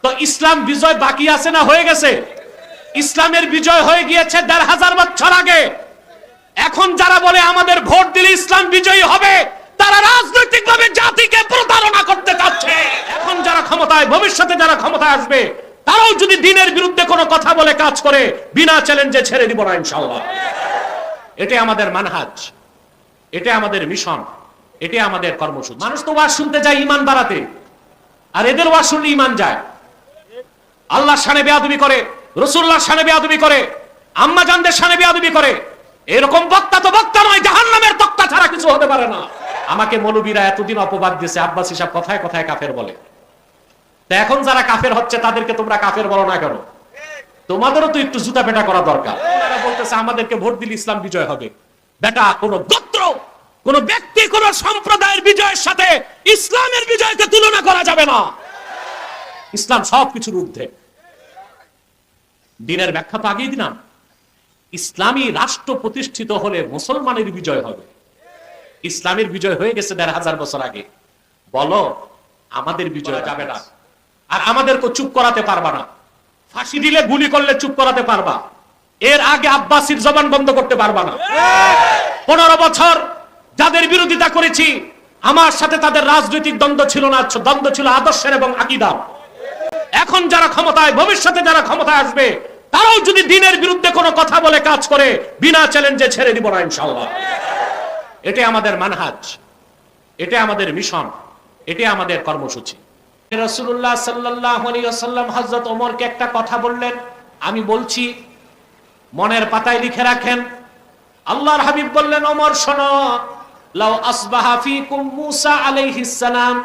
তো ইসলাম বিজয় বাকি আছে না হয়ে গেছে? ইসলামের বিজয় হয়ে গিয়েছে ১৫০০ বছর আগে। এখন যারা বলে আমাদের ভোট দিলে ইসলাম বিজয়ী হবে, তারা রাজনৈতিকভাবে জাতিকে প্রতারণা করতে চাচ্ছে। এখন যারা ক্ষমতায়, ভবিষ্যতে যারা ক্ষমতায় আসবে, তারাও যদি দ্বীনের বিরুদ্ধে কোনো কথা বলে কাজ করে, বিনা চ্যালেঞ্জে ছেড়ে দিব না ইনশাআল্লাহ। এটাই আমাদের মানহাজ, এটাই আমাদের মিশন, এটাই আমাদের কর্মসূচি। মানুষ তো ওয়াজ শুনতে যায় ঈমান বাড়াতে, আর এদের ওয়াজ শুনলে ঈমান যায়। আল্লাহর শানে বেয়াদবি করে, রাসূলুল্লাহর শানে বেয়াদবি করে, আম্মা জানদের শানে বেয়াদবি করে। এরকম বক্তা তো বক্তা নয়, জাহান্নামের তক্তা ছাড়া কিছু হতে পারে না। আমাকে মৌলবীরা এতদিন অপবাদ দিয়েছে, আব্বাসী সাহেব কথায় কথায় কাফের বলে। তা এখন যারা কাফের হচ্ছে তাদেরকে তোমরা কাফের বলো না কেন? তোমাদেরও তো একটু জুতা পেটা করা দরকার। ওনারা বলতেছে আমাদেরকে ভোট দিলে ইসলাম বিজয় হবে। বেটা, কোন গোত্র, কোন ব্যক্তি, কোন সম্প্রদায়ের বিজয়ের সাথে ইসলামের বিজয়কে তুলনা করা যাবে না। ইসলাম সবকিছুর ঊর্ধ্বে। দ্বীনের ব্যাখ্যা তো আগেই দিলাম। ইসলামী রাষ্ট্র প্রতিষ্ঠিত হলে মুসলমানের বিজয় হবে। ইসলামের বিজয় হয়ে গেছে ১৫০০ বছর আগে। বলো আমাদের বিজয় যাবে না, আর আমাদেরকে চুপ করাতে পারবা না। ফাঁসি দিলে, গুলি করলে চুপ করাতে পারবা, এর আগে আব্বাসীর জবান বন্ধ করতে পারবা না। ১৫ বছর যাদের বিরোধিতা করেছি, আমার সাথে তাদের রাজনৈতিক দ্বন্দ্ব ছিল না, দ্বন্দ্ব ছিল আদর্শের এবং আকীদার। এখন যারা ক্ষমতায়, ভবিষ্যতে যারা ক্ষমতায় আসবে, তারাও যদি দ্বীনের বিরুদ্ধে কোনো কথা বলে কাজ করে, বিনা চ্যালেঞ্জে ছেড়ে দিব না ইনশাআল্লাহ। এটাই আমাদের মানহাজ, এটাই আমাদের মিশন, এটাই আমাদের কর্মসূচি। রাসূলুল্লাহ সাল্লাল্লাহু আলাইহি ওয়াসাল্লাম হযরত ওমরকে একটা কথা বললেন, আমি বলছি মনের পাতায় লিখে রাখেন। আল্লাহর হাবিব বললেন, ওমর শোনো, লাউ আসবাহা ফীকুম মূসা আলাইহিস সালাম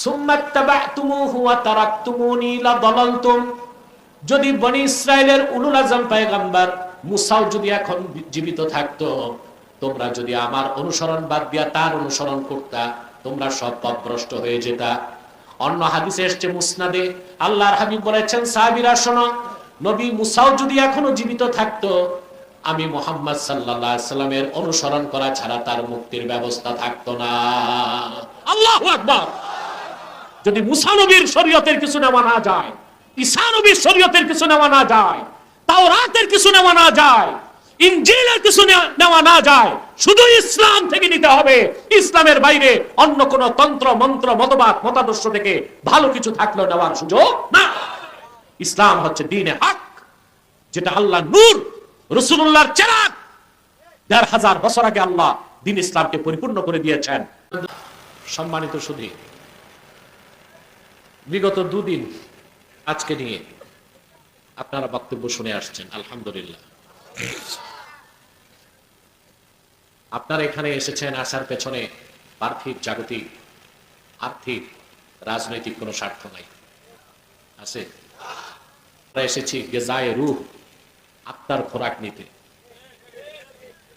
সুম্মা ইত্তাবা'তুমুহু ওয়া তারাকতুমুনি লাদালালতুম। যদি বনি ইসরাইলের উলুল আযম পয়গম্বর মূসাও যদি এখন জীবিত থাকতো, তোমরা যদি আমার অনুসরণ বাদ দিয়া তার অনুসরণ করতা, তোমরা সব পথভ্রষ্ট হয়ে যেতা। অন্য হাদিসে এসেছে মুসনাদে, আল্লাহর হাবিব বলেছেন, সাহাবীরা শোনো, নবী মূসাও যদি এখনো জীবিত থাকতো, আমি মুহাম্মদ সাল্লাল্লাহু আলাইহি সাল্লামের অনুসরণ করা ছাড়া তার মুক্তির ব্যবস্থা থাকতো না। আল্লাহু আকবার। যদি মূসা নবীর শরীয়তের কিছু নেওয়া না যায়, ঈসা নবীর শরীয়তের কিছু নেওয়া না যায়, তাওরাতের কিছু নেওয়া না যায়, ইনজিলের কিছু নেওয়া না যায়, শুধু ইসলাম থেকে নিতে হবে। ইসলামের বাইরে অন্য কোন তন্ত্র মন্ত্র মতবাদ মতাদর্শ থেকে ভালো কিছু থাকলেও নেওয়ার সুযোগ না। ইসলাম হচ্ছে দ্বীনে হক, যেটা আল্লাহ নূর, রাসূলুল্লাহর চেরাগ। ১৫০০ বছর আগে আল্লাহ দ্বীন ইসলামকে পরিপূর্ণ করে দিয়েছেন। সম্মানিত সুধী, বিগত দুদিন আজকে নিয়ে আপনারা বক্তব্য শুনে আসছেন, আলহামদুলিল্লাহ। আপনারা এখানে এসেছেন, আসার পেছনে পার্থিব, জাগতিক, আর্থিক, রাজনৈতিক কোনো স্বার্থ নাই, আছে? আমরা এসেছি গিজায়ে রূহ, আত্মার খোরাক নিতে,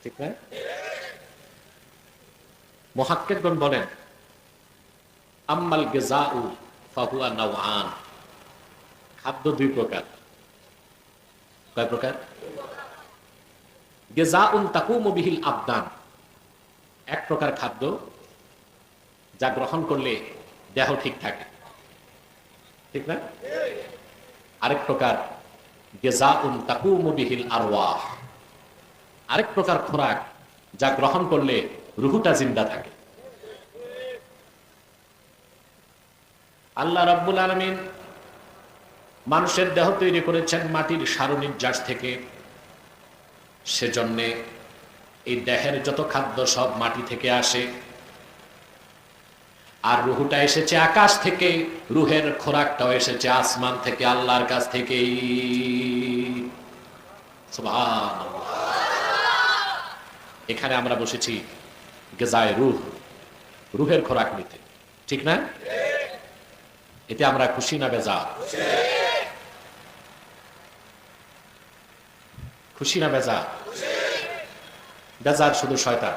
ঠিক না? মুহাক্কিকগণ বলেন, আম্মাল গিজাউ ফাহুয়া নাওআন। খাদ্য দুই প্রকার। কয় প্রকার? গিজাউন তাকুমু বিহিল আবদান, এক প্রকার খাদ্য যা গ্রহণ করলে দেহ ঠিক থাকে, ঠিক না? আরেক প্রকার গিজাউন তাকুমু বিহিল আরওয়াহ, আরেক প্রকার খোরাক যা গ্রহণ করলে রুহুটা জিন্দা থাকে। আল্লাহ রাব্বুল আলামিন মানুষের দেহ তৈরি করেছেন মাটির সারনির্যাস থেকে, সেজন্যে এই দেহের যত খাদ্য সব মাটি থেকে আসে, আর রুহুটা এসেছে আকাশ থেকে, রুহের খোরাকটাও এসেছে আসমান থেকে, আল্লাহর কাছ থেকেই। সুবহানাল্লাহ। এখানে আমরা বসেছি গিজায়ে রূহ, রুহের খোরাক নিতে, ঠিক না? এতে আমরা খুশি না বেজার? খুশি না বেজার? বেজার শুধু শয়তান,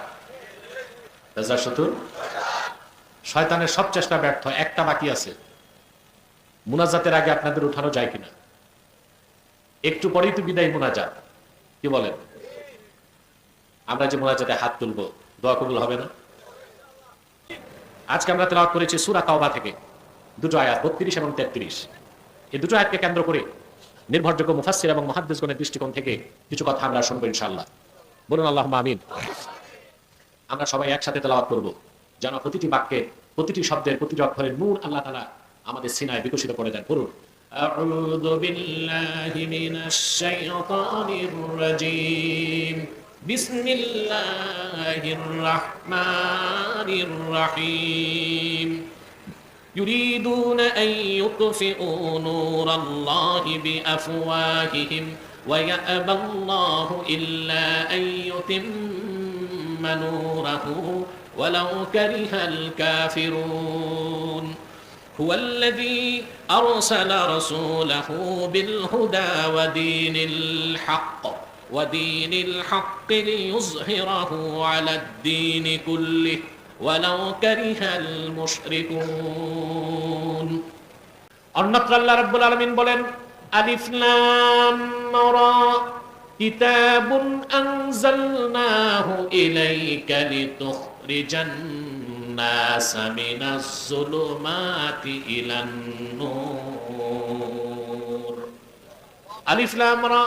বেজার শুধু শয়তানের সব চেষ্টা ব্যর্থ। একটা বাকি আছে, মুনাজাতের আগে আপনাদের উঠানো যায় কিনা? একটু পরেই তো বিদায় মুনাজাত, কি বলেন? আমরা যে মুনাজাতে হাত তুলবো, দোয়া কবুল হবে না? আজকে আমরা তেলাওয়াত করেছি সূরা তাওবা থেকে দুটো আয়াত, 32 এবং 33। এই দুটো আয়াতকে কেন্দ্র করে নির্ভরযোগ্য মুফাসসির এবং মুহাদ্দিসগণের দৃষ্টিকোণ থেকে কিছু কথা আমরা শুনবো ইনশাআল্লাহ। বলুন আল্লাহুম্মা আমিন। আমরা সবাই একসাথে তেলাওয়াত করব, যেন প্রতিটি বাক্যে, প্রতিটি শব্দের, প্রতিটি অক্ষরের নূর আল্লাহ তাআলা আমাদের সিনায় বিকশিত করে দেন। পড়ুন। আউযু বিল্লাহি মিনাশ শাইতানির রাজীম। বিসমিল্লাহির রাহমানির রাহিম। يريدون أن يطفئوا نور الله بأفواههم ويأبى الله إلا أن يتم نوره ولو كره الكافرون هو الذي أرسل رسوله بالهدى ودين الحق ليظهره على الدين كله ولو كره المشركون অন্যত্র আল্লাহ রাব্বুল আলামিন বলেন আলিফ লাম রা কিতাবুন আনজালনাহু ইলাইকা লিতুখরিজান নাসা মিনাজ যুলুমাতি ইলান নূর। আলিফ লাম রা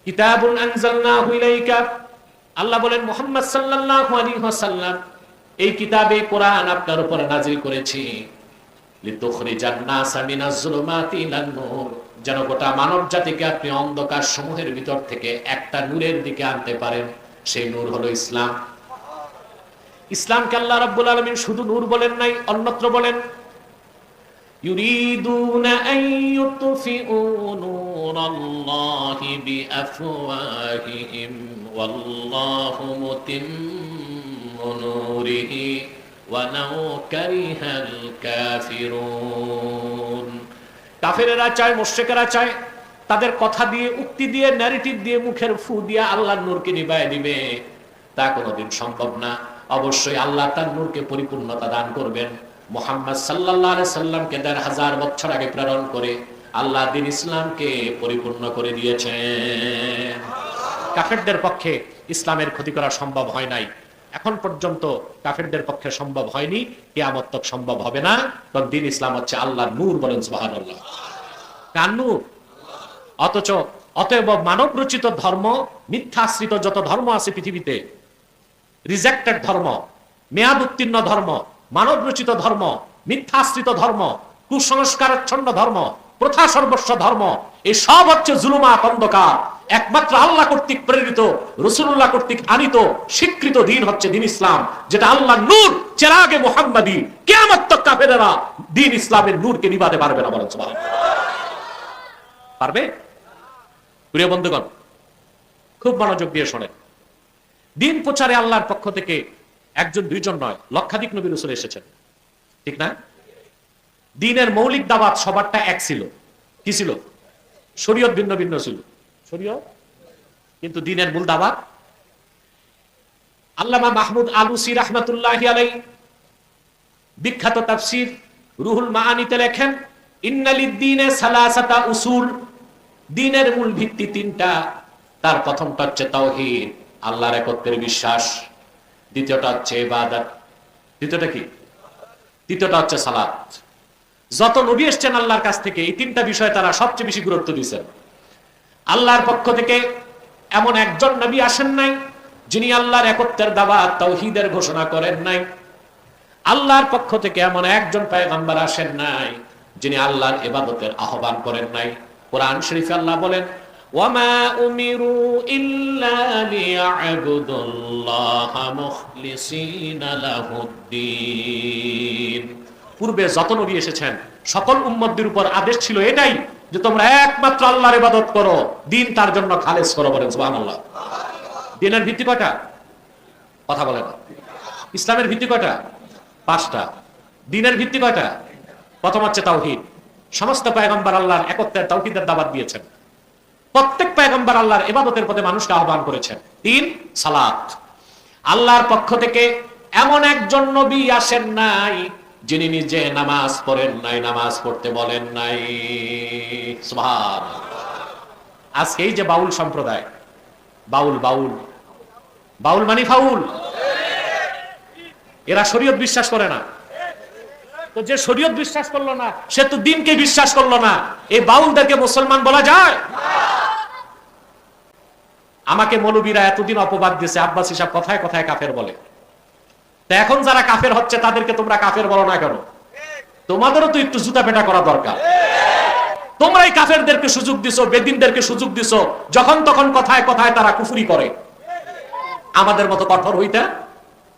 কিতাবুন আনজালনাহু ইলাইকা, আল্লাহ বলেন মুহাম্মদ সাল্লাল্লাহু আলাইহি ওয়াসাল্লাম, এই কিতাবে কোরআন আপনার উপর নাযিল করেছি লিতুখরিজান নাসা মিনাজ যুলুমাতি ইলান নূর, যেন গোটা মানব জাতিকে আপনি অন্ধকার সমূহের ভিতর থেকে একটা নূরের দিকে আনতে পারেন। সেই নূর হলো ইসলাম। ইসলামকে আল্লাহ রাব্বুল আলামিন শুধু নূর বলেন নাই, অন্যত্র বলেন ইউরিদুনা আন ইউতফিউ নূরাল্লাহি বিআফওয়াহিহিম ওয়াল্লাহু মুতিম্মু নূরিহি ওয়ালাউ কারিহাল কাফিরুন। কাফেরেরা চায়, মুশরিকেরা চায় তাদের কথা দিয়ে, উক্তি দিয়ে, ন্যারেটিভ দিয়ে, মুখের ফু দিয়ে আল্লাহর নূরকে নিভায় দিবে। তা কোনোদিন সম্ভব না। অবশ্যই আল্লাহ তার নূরকে পরিপূর্ণতা দান করবেন। মুহাম্মদ সাল্লাল্লাহু আলাইহি সাল্লামকে ১৫০০ বছর আগে প্রেরণ করে আল্লাহ দ্বীন ইসলামকে পরিপূর্ণ করে দিয়েছেন। কাফেরদের পক্ষে ইসলামের ক্ষতি করা সম্ভব হয় নাই, এখন পর্যন্ত কাফেরদের পক্ষে সম্ভব হয়নি, কিয়ামত তক সম্ভব হবে না। কারণ দ্বীন ইসলাম হচ্ছে আল্লাহর নূর, বলেন সুবহানাল্লাহ। কার নূর? অতএব মানব রচিত ধর্ম, মিথ্যাশ্রিত যত ধর্ম আছে পৃথিবীতে, রিজেক্টেড ধর্ম, মেয়াদ উত্তীর্ণ ধর্ম, মানব রচিত ধর্ম, মিথ্যাশ্রিত ধর্ম, কুসংস্কারাচ্ছন্ন ধর্ম, প্রথা সর্বস্ব ধর্ম, এই সব হচ্ছে জুলুমাত, অন্ধকার। একমাত্র আল্লাহ কর্তৃক প্রেরিত, রাসূলুল্লাহ কর্তৃক আনিত স্বীকৃত দ্বীন হচ্ছে দ্বীন ইসলাম, যেটা আল্লাহর নূর, চেরাগে মুহাম্মাদি। কিয়ামত তক কাফেররা দ্বীন ইসলামের নূরকে নিভাতে পারবে না, বলেন সুবহানাল্লাহ। পারবে? প্রিয় বন্ধুগণ, খুব মনোযোগ দিয়ে শোনেন। দ্বীন প্রচারে আল্লাহর পক্ষ থেকে একজন দুইজন নয়, লক্ষাধিক নবী রাসূল এসেছেন, ঠিক না? দ্বীনের মৌলিক দাওয়াত সবারটা এক ছিল। কি ছিল? শরীয়ত ভিন্ন ভিন্ন ছিল, শরীয়ত, কিন্তু দ্বীনের মূল দাওয়াত। আল্লামা মাহমুদ আলুসি রাহমাতুল্লাহি আলাইহি বিখ্যাত তাফসীর রুহুল মাআনিতে লেখেন, ইন্নালিদ-দ্বীনে সালাসাতা উসুল, দ্বীনের মূল ভিত্তি তিনটা। তার প্রথমটা হচ্ছে তাওহীদ, আল্লাহর একত্বের বিশ্বাস। দ্বিতীয়টা হচ্ছে ইবাদত। দ্বিতীয়টা কি? তৃতীয়টা হচ্ছে সালাত। যত নবী এসেছেন আল্লাহর কাছ থেকে এই তিনটা বিষয়ে তারা সবচেয়ে বেশি গুরুত্ব দিয়েছেন। আল্লাহর পক্ষ থেকে এমন একজন নবী আসেন নাই যিনি আল্লাহর একত্বের দাওয়াত, তাওহীদের ঘোষণা করেন নাই। আল্লাহর পক্ষ থেকে এমন একজন পয়গম্বর আসেন নাই যিনি আল্লাহর ইবাদতের আহ্বান করেন নাই। কোরআন শরীফে আল্লাহ বলেন, ওয়ামা উমিরু ইল্লা লিয়া'বুদুল্লাহা মুখলিসিনা লাহুদ-দ্বীন। পূর্বে যত নবী এসেছেন সকল উম্মতদের উপর আদেশ ছিল এটাই, যে তোমরা একমাত্র আল্লাহর ইবাদত করো, দ্বীন তার জন্য খালেস করো, বলেন সুবহানাল্লাহ। দ্বীনের ভিত্তি কয়টা? কথা বলে না। ইসলামের ভিত্তি কয়টা? 5টা। দ্বীনের ভিত্তি কয়টা? প্রথম হচ্ছে তাওহীদ। সমস্ত পয়গম্বর আল্লাহর একত্বের তাওহীদের দাওয়াত দিয়েছেন। প্রত্যেক পয়গম্বর আল্লাহর ইবাদতের পথে মানুষকে আহ্বান করেছেন। 3, সালাত। আল্লাহর পক্ষ থেকে এমন একজন নবী আসেন নাই যিনি নিজে নামাজ পড়েন নাই, নামাজ পড়তে বলেন নাই। সুবহানাল্লাহ। আজকে এই যে বাউল সম্প্রদায়, বাউল বাউল বাউল মানে ফাউল, এরা শরীয়ত বিশ্বাস করে না, তো যে শরীয়ত বিশ্বাস করলো না সে তো দিনকে বিশ্বাস করলো না। এই বাউলদেরকে মুসলমান বলা যায়? আমাকে মৌলবীরা এতদিন অপবাদ দিয়েছে আব্বাসী সাহেব কথায় কথায় কাফের বলে। তা এখন যারা কাফের হচ্ছে তাদেরকে তোমরা কাফের বলো না কেন? তোমাদেরও তো একটু জুতা পেটা করা দরকার। তোমরাই কাফেরদেরকে সুযোগ দিছো, বেদিনদেরকে সুযোগ দিছো, যখন তখন কথায় কথায় তারা কুফরি করে। আমাদের মতো কঠোর হইতে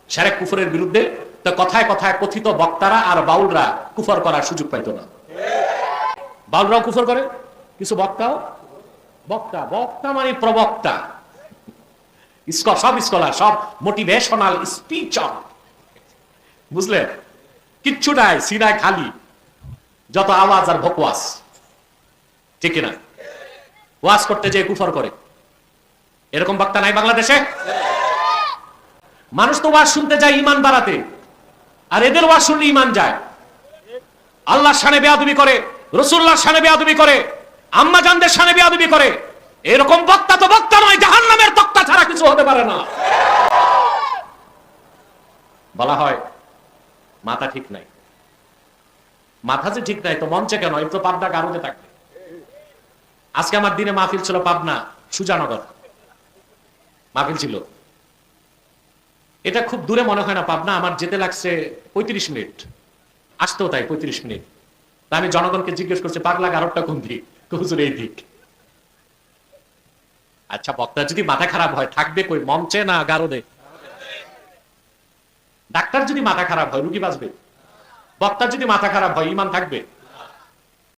শিরক কুফরের বিরুদ্ধে তো কথায় কথায় কথিত বক্তারা আর বাউলরা কুফর করার সুযোগ পাইতো না। বাউলরাও কুফর করে, কিছু বক্তাও। বক্তা বক্তা মানে প্রবক্তা, সব স্কলার, সব মোটিভেশনাল স্পিচার, বুঝলে? কিচ্ছু নাই, সিনায় খালি যত আওয়াজ আর ভকওয়াস, ঠিক না? ওয়াজ করতে যে কুফর করে, এরকম বক্তা নাই বাংলাদেশে? মানুষ তো ওয়াজ শুনতে যায় ঈমান বাড়াতে, আর এদের ওয়াজ শুনলে ঈমান যায়। আল্লাহর শানে বেয়াদবি করে, রাসূলুল্লাহর শানে বেয়াদবি করে, আম্মা জানদের শানে বেয়াদবি করে। এরকম বক্তা তো বক্তা নয়, জাহান্নামের তক্তা ছাড়া কিছু হতে পারে না। বলা হয় মাথা ঠিক নাই। মাথা যে ঠিক নাই তো মঞ্চে কেন? এই তো পাবনা গারদে থাকবে। আজকে আমার দিনে মাহফিল ছিল পাবনা সুজানগর মাহফিল ছিল। এটা খুব দূরে মনে হয় না পাবনা, আমার যেতে লাগছে 35 মিনিট, আসতেও তাই 35 মিনিট। তা আমি জনগণকে জিজ্ঞেস করছি পাগলা গারদটা কোন দিক? হুজুর এই দিক। আচ্ছা, বক্তা যদি মাথা খারাপ হয় থাকবে কই, মঞ্চে না গারদে? ডাক্তার যদি মাথা খারাপ হয় রুগী বাঁচবে? বক্তার যদি মাথা খারাপ হয় ঈমান থাকবে?